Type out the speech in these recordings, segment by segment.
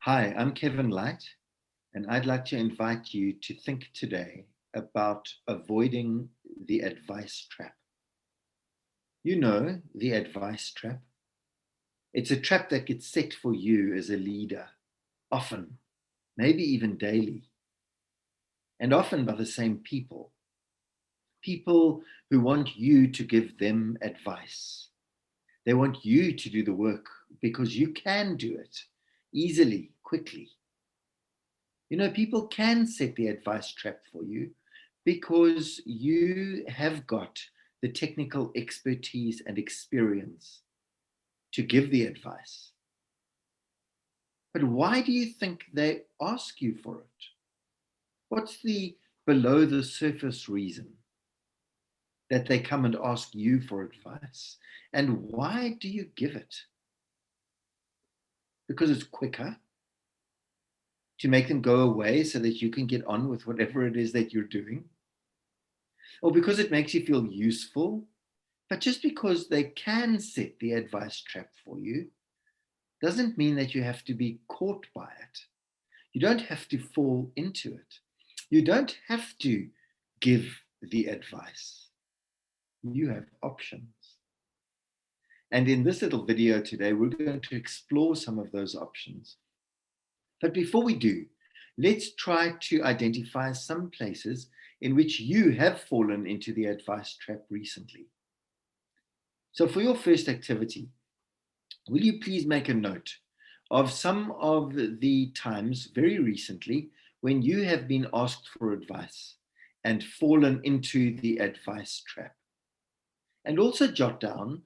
Hi, I'm Kevin Light, and I'd like to invite you to think today about avoiding the advice trap. You know, the advice trap. It's a trap that gets set for you as a leader, often, maybe even daily, and often by the same people. People who want you to give them advice. They want you to do the work because you can do it easily, quickly. You know, people can set the advice trap for you because you have got the technical expertise and experience to give the advice. But why do you think they ask you for it? What's the below the surface reason that they come and ask you for advice? And why do you give it? Because it's quicker to make them go away so that you can get on with whatever it is that you're doing? Or because it makes you feel useful? But just because they can set the advice trap for you doesn't mean that you have to be caught by it. You don't have to fall into it. You don't have to give the advice. You have options. And in this little video today, we're going to explore some of those options. But before we do, let's try to identify some places in which you have fallen into the advice trap recently. So for your first activity, will you please make a note of some of the times very recently when you have been asked for advice and fallen into the advice trap? And also jot down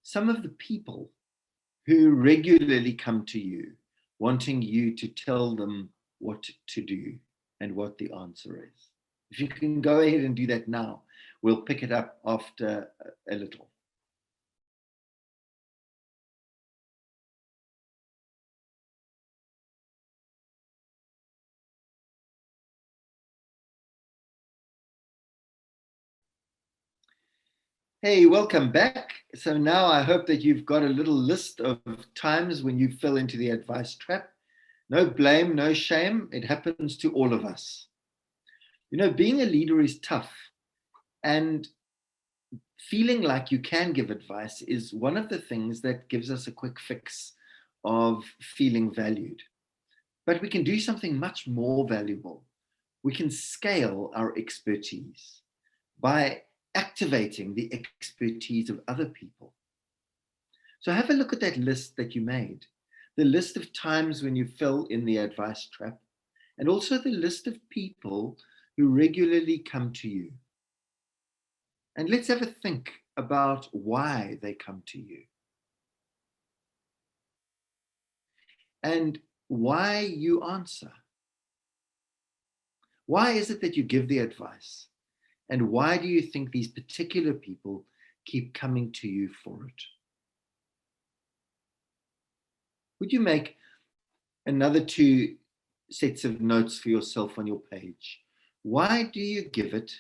some of the people who regularly come to you wanting you to tell them what to do and what the answer is. If you can go ahead and do that now, we'll pick it up after a little. Hey, welcome back. So now I hope that you've got a little list of times when you fell into the advice trap. No blame, no shame. It happens to all of us. You know, being a leader is tough, and feeling like you can give advice is one of the things that gives us a quick fix of feeling valued. But we can do something much more valuable. We can scale our expertise by activating the expertise of other people. So have a look at that list that you made, the list of times when you fell in the advice trap, and also the list of people who regularly come to you. And let's have a think about why they come to you and why you answer. Why is it that you give the advice? And why do you think these particular people keep coming to you for it? Would you make another two sets of notes for yourself on your page? Why do you give it?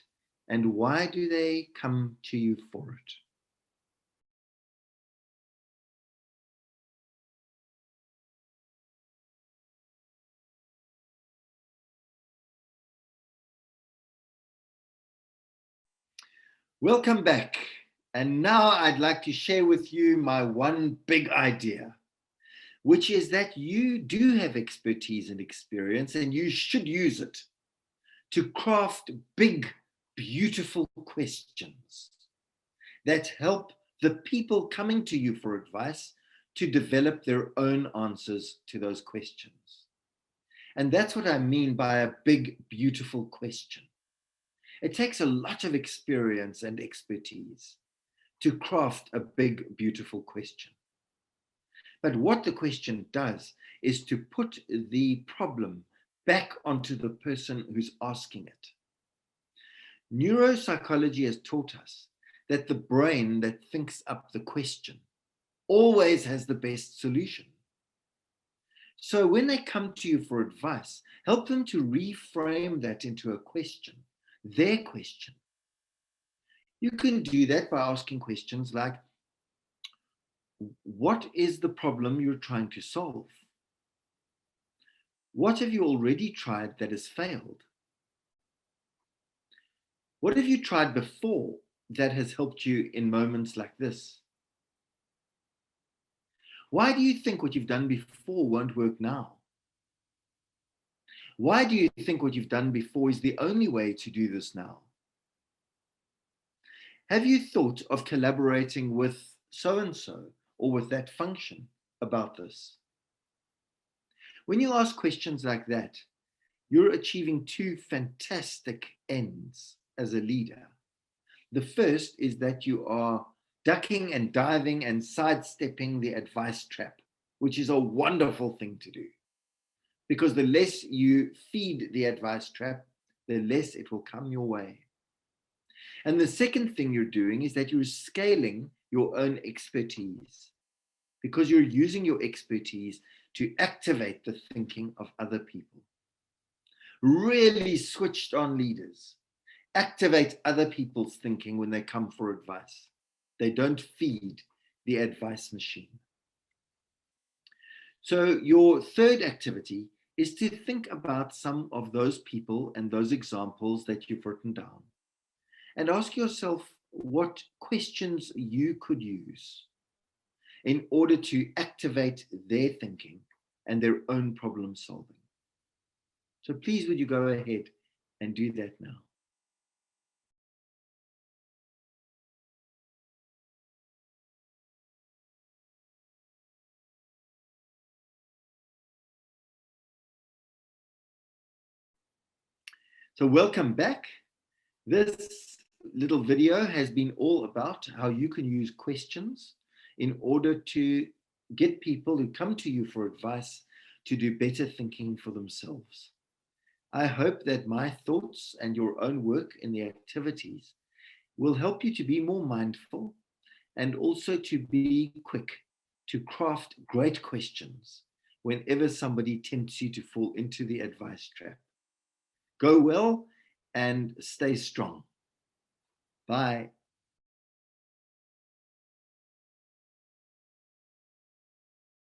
And why do they come to you for it? Welcome back. And now I'd like to share with you my one big idea, which is that you do have expertise and experience, and you should use it to craft big, beautiful questions that help the people coming to you for advice to develop their own answers to those questions. And that's what I mean by a big, beautiful question. It takes a lot of experience and expertise to craft a big, beautiful question. But what the question does is to put the problem back onto the person who's asking it. Neuropsychology has taught us that the brain that thinks up the question always has the best solution. So when they come to you for advice, help them to reframe that into a question, their question. You can do that by asking questions like, what is the problem you're trying to solve? What have you already tried that has failed? What have you tried before that has helped you in moments like this? Why do you think what you've done before won't work now? Why do you think what you've done before is the only way to do this now? Have you thought of collaborating with so-and-so or with that function about this? When you ask questions like that, you're achieving two fantastic ends as a leader. The first is that you are ducking and diving and sidestepping the advice trap, which is a wonderful thing to do. Because the less you feed the advice trap, the less it will come your way. And the second thing you're doing is that you're scaling your own expertise, because you're using your expertise to activate the thinking of other people. Really switched on leaders activate other people's thinking when they come for advice. They don't feed the advice machine. So your third activity is to think about some of those people and those examples that you've written down, and ask yourself what questions you could use in order to activate their thinking and their own problem solving. So please, would you go ahead and do that now? So welcome back. This little video has been all about how you can use questions in order to get people who come to you for advice to do better thinking for themselves. I hope that my thoughts and your own work in the activities will help you to be more mindful and also to be quick to craft great questions whenever somebody tempts you to fall into the advice trap. Go well and stay strong. Bye.